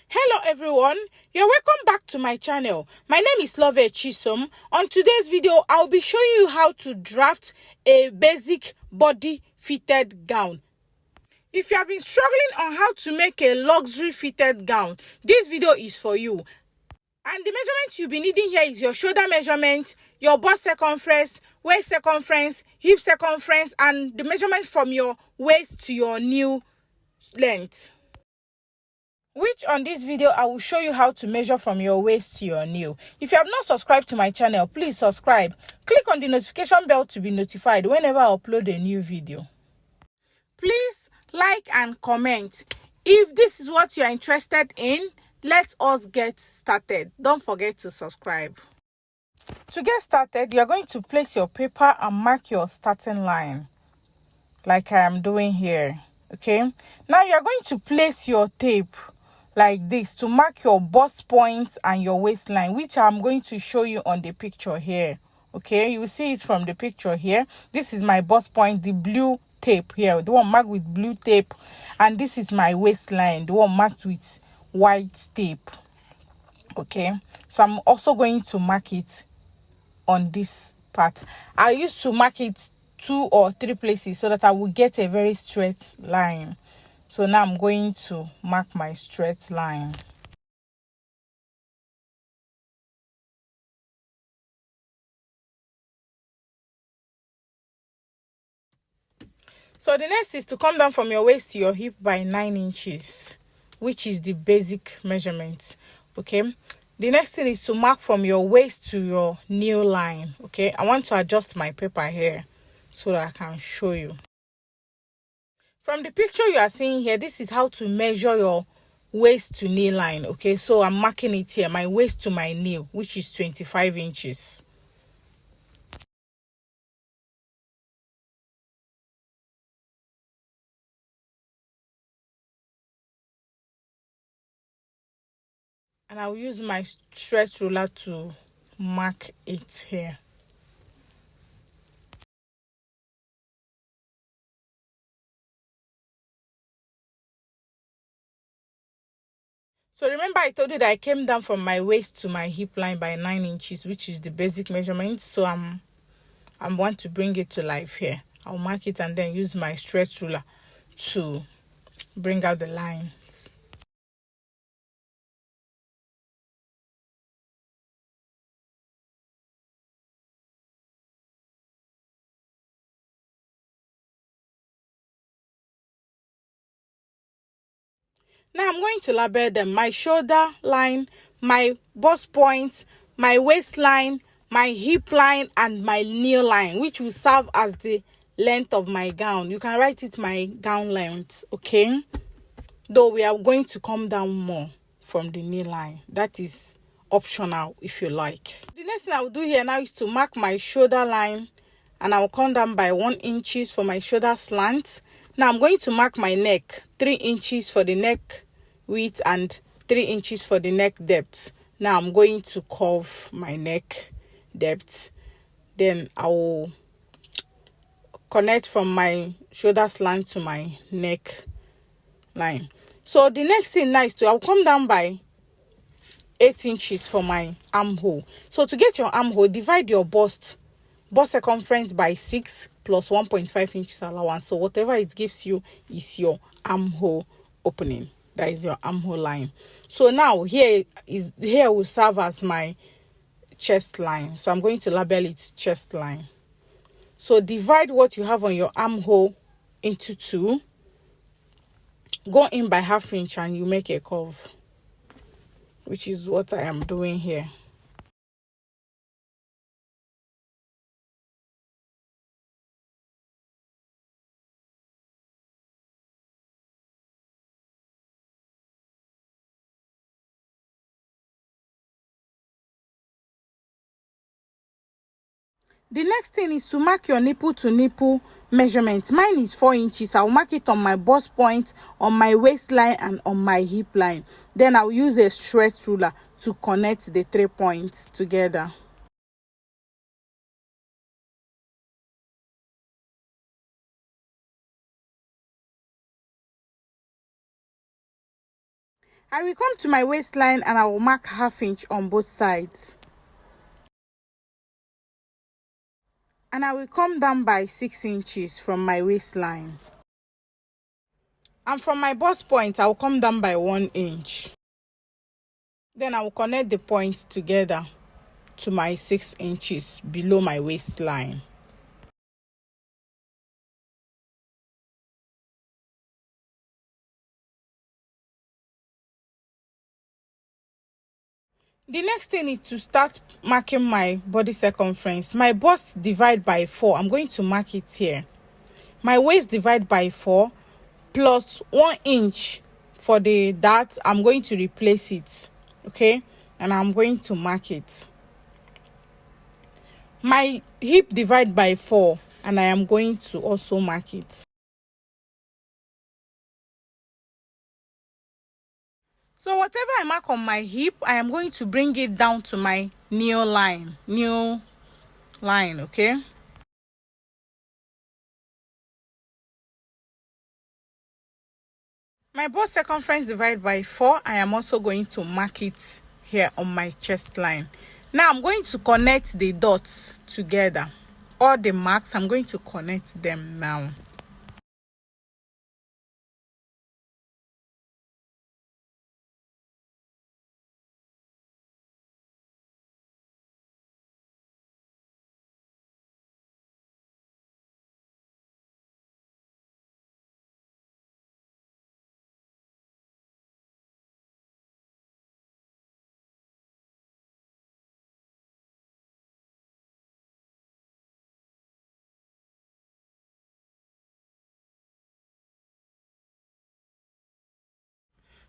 Hello everyone, you're welcome back to my channel. My name is Love Chisom. On today's video, I'll be showing you how to draft a basic body fitted gown. If you have been struggling on how to make a luxury fitted gown, this video is for you. And the measurement you'll be needing here is your shoulder measurement, your bust circumference, waist circumference, hip circumference, and the measurement from your waist to your new length. Which on this video, I will show you how to measure from your waist to your nail. If you have not subscribed to my channel, please subscribe. Click on the notification bell to be notified whenever I upload a new video. Please like and comment. If this is what you are interested in, let us get started. Don't forget to subscribe. To get started, you are going to place your paper and mark your starting line, like I am doing here. Okay, now you are going to place your tape like this to mark your bust points and your waistline, which I'm going to show you on the picture here. Okay, you will see it from the picture here. This is my bust point, the blue tape here, the one marked with blue tape, and this is my waistline, the one marked with white tape. Okay, so I'm also going to mark it on this part. I used to mark it 2 or 3 places so that I will get a very straight line. So now I'm going to mark my straight line. So the next is to come down from your waist to your hip by 9 inches, which is the basic measurement. Okay, the next thing is to mark from your waist to your nail line. Okay, I want to adjust my paper here so that I can show you. From the picture you are seeing here, this is how to measure your waist to nail line. Okay, so I'm marking it here, my waist to my nail, which is 25 inches. And I'll use my stretch ruler to mark it here. So remember I told you that I came down from my waist to my hip line by 9 inches, which is the basic measurement. So I want to bring it to life here. I'll mark it and then use my stretch ruler to bring out the lines. Now I'm going to label them: my shoulder line, my bust point, my waistline, my hip line, and my knee line, which will serve as the length of my gown. You can write it my gown length, okay? Though we are going to come down more from the knee line. That is optional if you like. The next thing I will do here now is to mark my shoulder line, and I will come down by 1 inch for my shoulder slant. Now I'm going to mark my neck, 3 inches for the neck width and 3 inches for the neck depth. Now I'm going to curve my neck depth. Then I will connect from my shoulder slant to my neck line. So the next thing now is I'll come down by 8 inches for my armhole. So to get your armhole, divide your bust circumference by 6 plus 1.5 inches allowance. So whatever it gives you is your armhole opening. That is your armhole line. So now here will serve as my chest line. So I'm going to label it chest line. So divide what you have on your armhole into 2. Go in by 1/2 inch and you make a curve, which is what I am doing here. The next thing is to mark your nipple to nipple measurement. Mine is 4 inches. I'll mark it on my bust point, on my waistline, and on my hip line. Then I'll use a stretch ruler to connect the 3 points together. I will come to my waistline and I will mark 1/2 inch on both sides. And I will come down by 6 inches from my waistline. And from my bust point, I will come down by 1 inch. Then I will connect the points together to my 6 inches below my waistline. The next thing is to start marking my body circumference. My bust divide by 4. I'm going to mark it here. My waist divide by 4 plus 1 inch for the dart. I'm going to replace it. Okay, and I'm going to mark it. My hip divide by 4 and I am going to also mark it. So whatever I mark on my hip, I am going to bring it down to my new line, okay? My bust circumference divided by 4, I am also going to mark it here on my chest line. Now I'm going to connect the dots together. All the marks, I'm going to connect them now.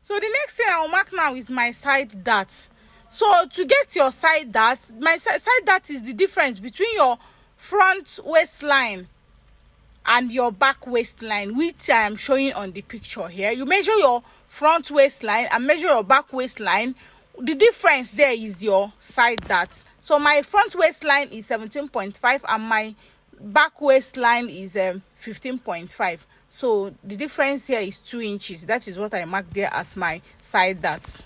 So the next thing I'll mark now is my side dart. So to get your side dart, my side dart is the difference between your front waistline and your back waistline, which I am showing on the picture here. You measure your front waistline and measure your back waistline. The difference there is your side dart. So my front waistline is 17.5 and my back waistline is 15.5. So the difference here is 2 inches. That is what I marked there as my side dart.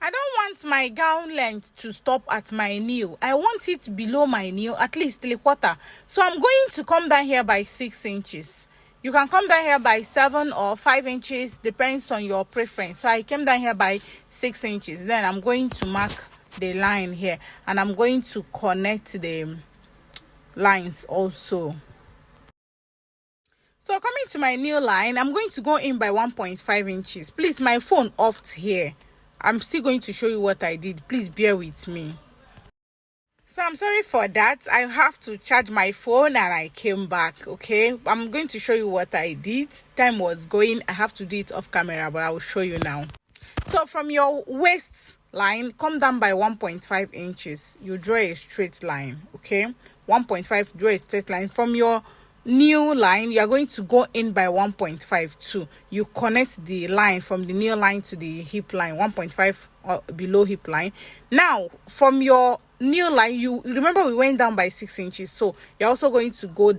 I don't want my gown length to stop at my knee. I want it below my knee, at least 3/4. So I'm going to come down here by 6 inches. You can come down here by 7 or 5 inches, depends on your preference. So I came down here by 6 inches. Then I'm going to mark the line here and I'm going to connect the lines also. So coming to my new line, I'm going to go in by 1.5 inches. Please, my phone offed here. I'm still going to show you what I did. Please bear with me. So I'm sorry for that. I have to charge my phone and I came back. Okay, I'm going to show you what I did. Time was going. I have to do it off camera, but I will show you now. So from your waist line, come down by 1.5 inches. You draw a straight line. Okay, 1.5, draw a straight line. From your new line, you are going to go in by 1.5 too. You connect the line from the new line to the hip line, 1.5 below hip line. Now from your new line, you remember we went down by 6 inches, so you're also going to go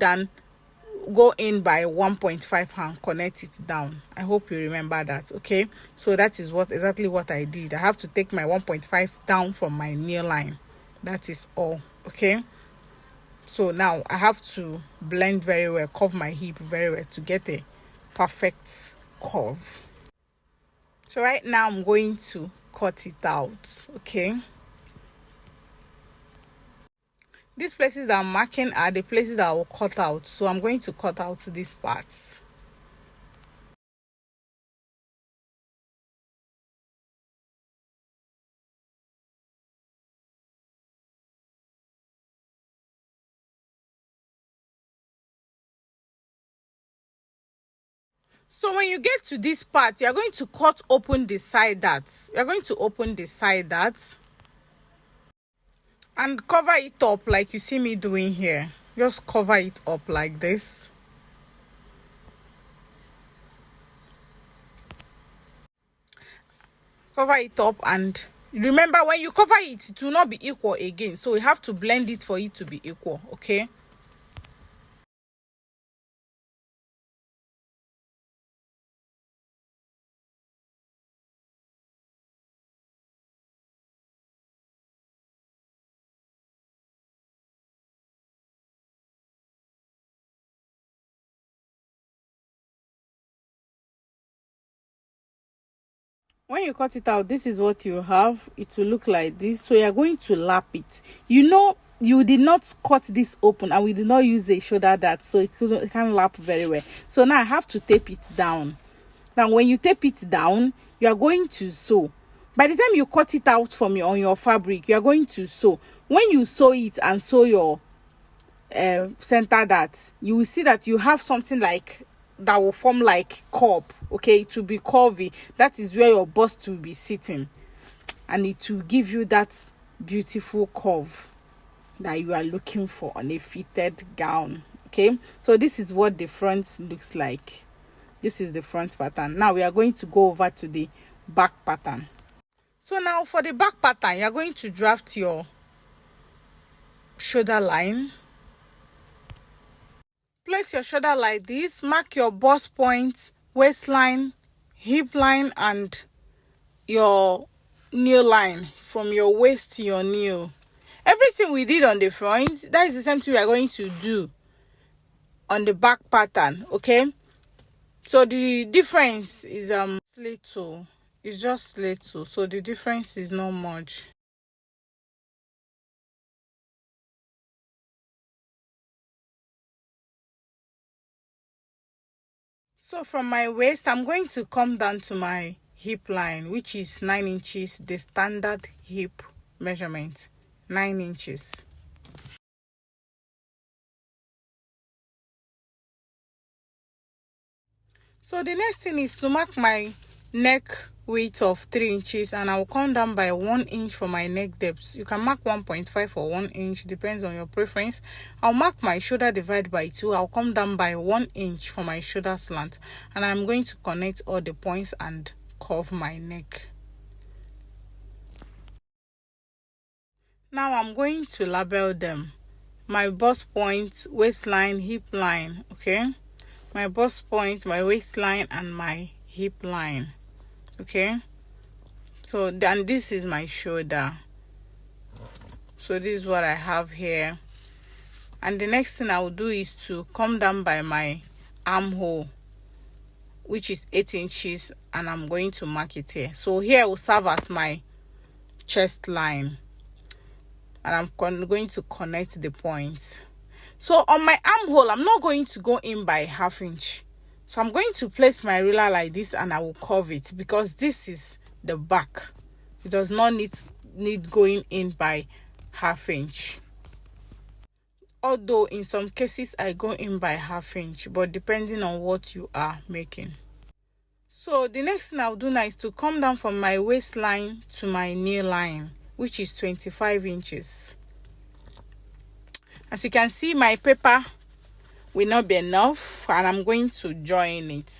in by 1.5 and connect it down. I hope you remember that. Okay, so that is exactly what I did. I have to take my 1.5 down from my new line. That is all. Okay, so now I have to blend very well, curve my hip very well to get a perfect curve. So right now I'm going to cut it out. Okay, these places that I'm marking are the places that I will cut out. So I'm going to cut out these parts. So when you get to this part, you're going to cut open the side darts. You're going to open the side darts and cover it up like you see me doing here. Just cover it up like this. Cover it up, and remember, when you cover it, it will not be equal again. So you have to blend it for it to be equal. Okay. When you cut it out, this is what you have. It will look like this. So you're going to lap it. You know, you did not cut this open and we did not use a shoulder dart, so it can't lap very well. So now I have to tape it down. Now when you tape it down, you are going to sew. By the time you cut it out from on your fabric, you are going to sew. When you sew it and sew your center dart, you will see that you have something like that will form like curve. Okay, to be curvy, that is where your bust will be sitting, and it will give you that beautiful curve that you are looking for on a fitted gown. Okay, so this is what the front looks like. This is the front pattern. Now we are going to go over to the back pattern. So now for the back pattern, you are going to draft your shoulder line. Place your shoulder like this. Mark your bust point, waistline, hip line, and your knee line from your waist to your knee. Everything we did on the front, that is the same thing we are going to do on the back pattern. Okay, so the difference is little. It's just little, so the difference is not much. So from my waist, I'm going to come down to my hip line, which is 9 inches, the standard hip measurement, 9 inches. So the next thing is to mark my neck width of 3 inches, and I'll come down by 1 inch for my neck depth. You can mark 1.5 or 1 inch, depends on your preference. I'll mark my shoulder divided by 2. I'll come down by 1 inch for my shoulder slant, and I'm going to connect all the points and curve my neck. Now I'm going to label them. My bust point, waistline, hip line. Okay, my bust point, my waistline, and my hip line. Okay, so then this is my shoulder. So this is what I have here, and the next thing I will do is to come down by my armhole, which is 8 inches, and I'm going to mark it here. So here will serve as my chest line, and I'm going to connect the points. So on my armhole, I'm not going to go in by 1/2 inch. So I'm going to place my ruler like this, and I will curve it because this is the back. It does not need going in by 1/2 inch. Although in some cases I go in by 1/2 inch, but depending on what you are making. So the next thing I'll do now is to come down from my waistline to my knee line, which is 25 inches. As you can see, my paper will not be enough, and I'm going to join it.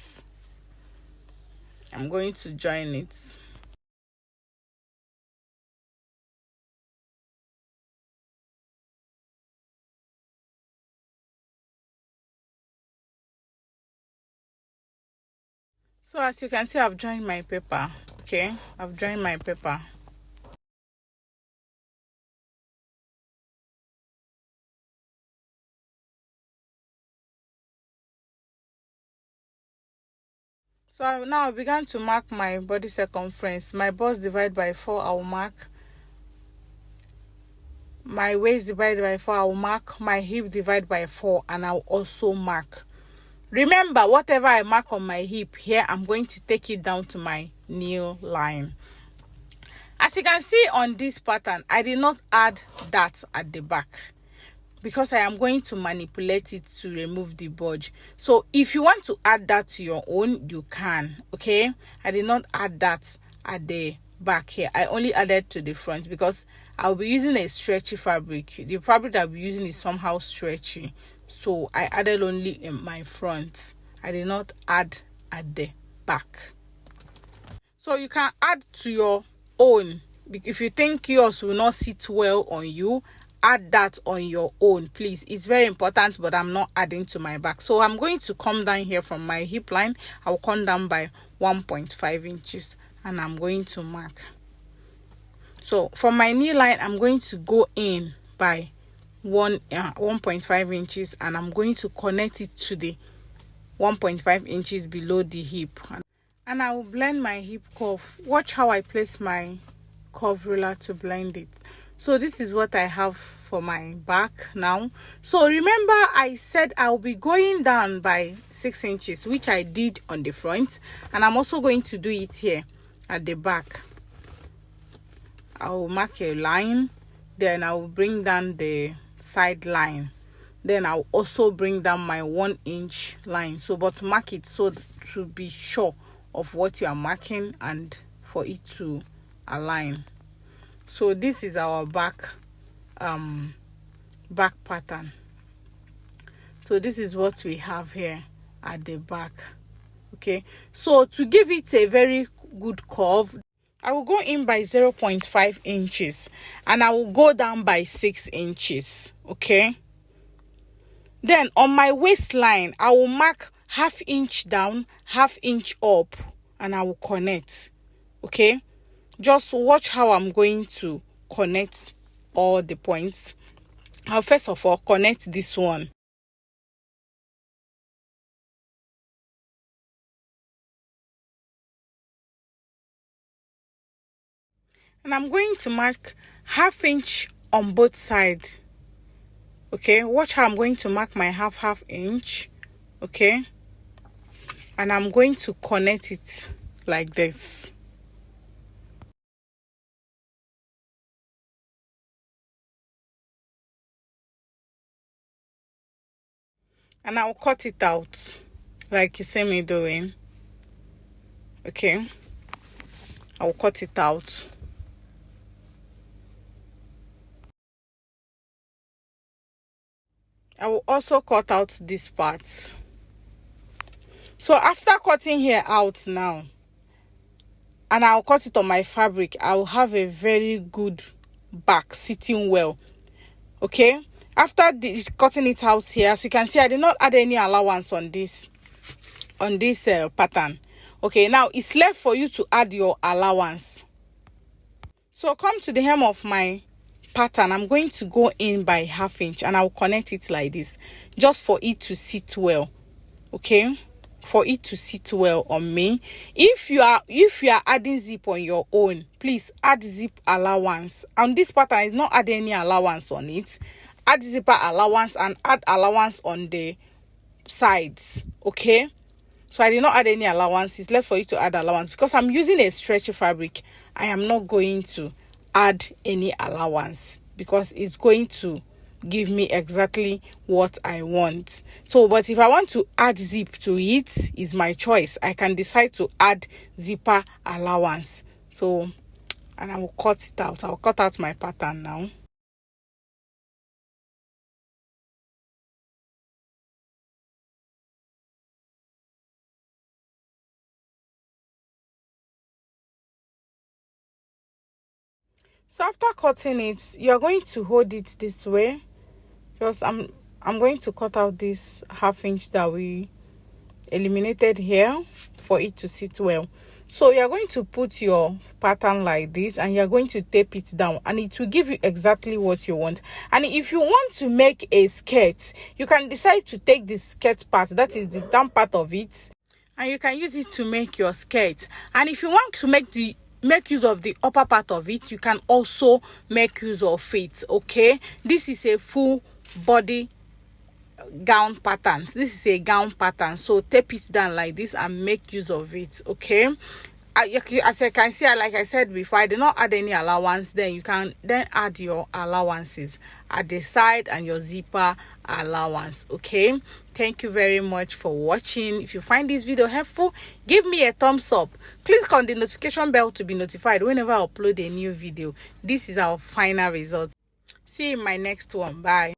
So as you can see, I've joined my paper. Okay, I've joined my paper. So now I began to mark my body circumference. My bust divided by 4, I will mark. My waist divided by 4, I will mark. My hip divided by 4, and I'll also mark. Remember, whatever I mark on my hip here, I'm going to take it down to my knee line. As you can see on this pattern, I did not add that at the back, because I am going to manipulate it to remove the budge. So if you want to add that to your own, you can. Okay, I did not add that at the back here. I only added to the front because I'll be using a stretchy fabric. The fabric I'll be using is somehow stretchy, so I added only in my front. I did not add at the back. So you can add to your own. If you think yours will not sit well on you, add that on your own, please. It's very important, but I'm not adding to my back. So I'm going to come down here from my hip line. I'll come down by 1.5 inches, and I'm going to mark. So from my knee line, I'm going to go in by 1.5 inches, and I'm going to connect it to the 1.5 inches below the hip. And I will blend my hip curve. Watch how I place my curve ruler to blend it. So this is what I have for my back now. So remember I said I'll be going down by 6 inches, which I did on the front, and I'm also going to do it here at the back. I'll mark a line, then I'll bring down the side line, then I'll also bring down my 1 inch line. So but mark it so to be sure of what you are marking and for it to align. So this is our back pattern. So this is what we have here at the back. Okay, so to give it a very good curve, I will go in by 0.5 inches and I will go down by 6 inches. Okay, then on my waistline I will mark 1/2 inch down, 1/2 inch up, and I will connect. Okay, just watch how I'm going to connect all the points. I'll first of all connect this one. And I'm going to mark 1/2 inch on both sides. Okay, watch how I'm going to mark my 1/2 inch. Okay, and I'm going to connect it like this. And I'll cut it out like you see me doing. Okay, I'll cut it out. I will also cut out this part. So after cutting here out now, and I'll cut it on my fabric, I'll have a very good back sitting well. Okay, after cutting it out here, as you can see, I did not add any allowance on this pattern. Okay, now it's left for you to add your allowance. So come to the hem of my pattern. I'm going to go in by 1/2 inch and I'll connect it like this, just for it to sit well. Okay, for it to sit well on me. If you are adding zip on your own, please add zip allowance. On this pattern, I did not add any allowance on it. Add zipper allowance and add allowance on the sides. Okay, so I did not add any allowance. It's left for you to add allowance. Because I'm using a stretchy fabric, I am not going to add any allowance because it's going to give me exactly what I want. So but if I want to add zip to it, is my choice. I can decide to add zipper allowance. So, and I will cut it out. I'll cut out my pattern now. So after cutting it, you're going to hold it this way. Just I'm going to cut out this 1/2 inch that we eliminated here for it to sit well. So you're going to put your pattern like this and you're going to tape it down, and it will give you exactly what you want. And if you want to make a skirt, you can decide to take the skirt part, that is the down part of it, and you can use it to make your skirt. And if you want to make use of the upper part of it, you can also make use of it. Okay, this is a full body gown pattern. This is a gown pattern, so tape it down like this and make use of it. Okay, as you can see, like I said before, I did not add any allowance. Then you can add your allowances at the side and your zipper allowance. Okay, thank you very much for watching. If you find this video helpful, give me a thumbs up. Click on the notification bell to be notified whenever I upload a new video. This is our final result. See you in my next one. Bye.